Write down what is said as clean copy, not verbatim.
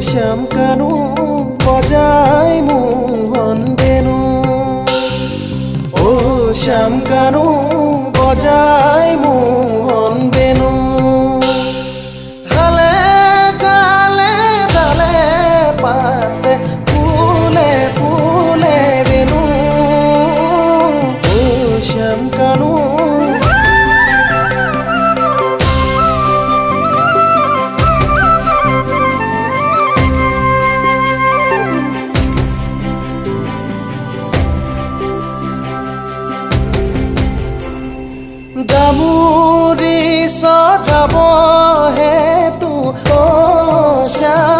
শ্যাম কানু বজাই মোহন বেনু ও শ্যাম কানু বজাই মোহন বেনু হালে জালে ডালে পাতে ফুলে ফুলে বেনু ও শ্যাম কানু দামুরি সদাব হেতু ও শ্যাম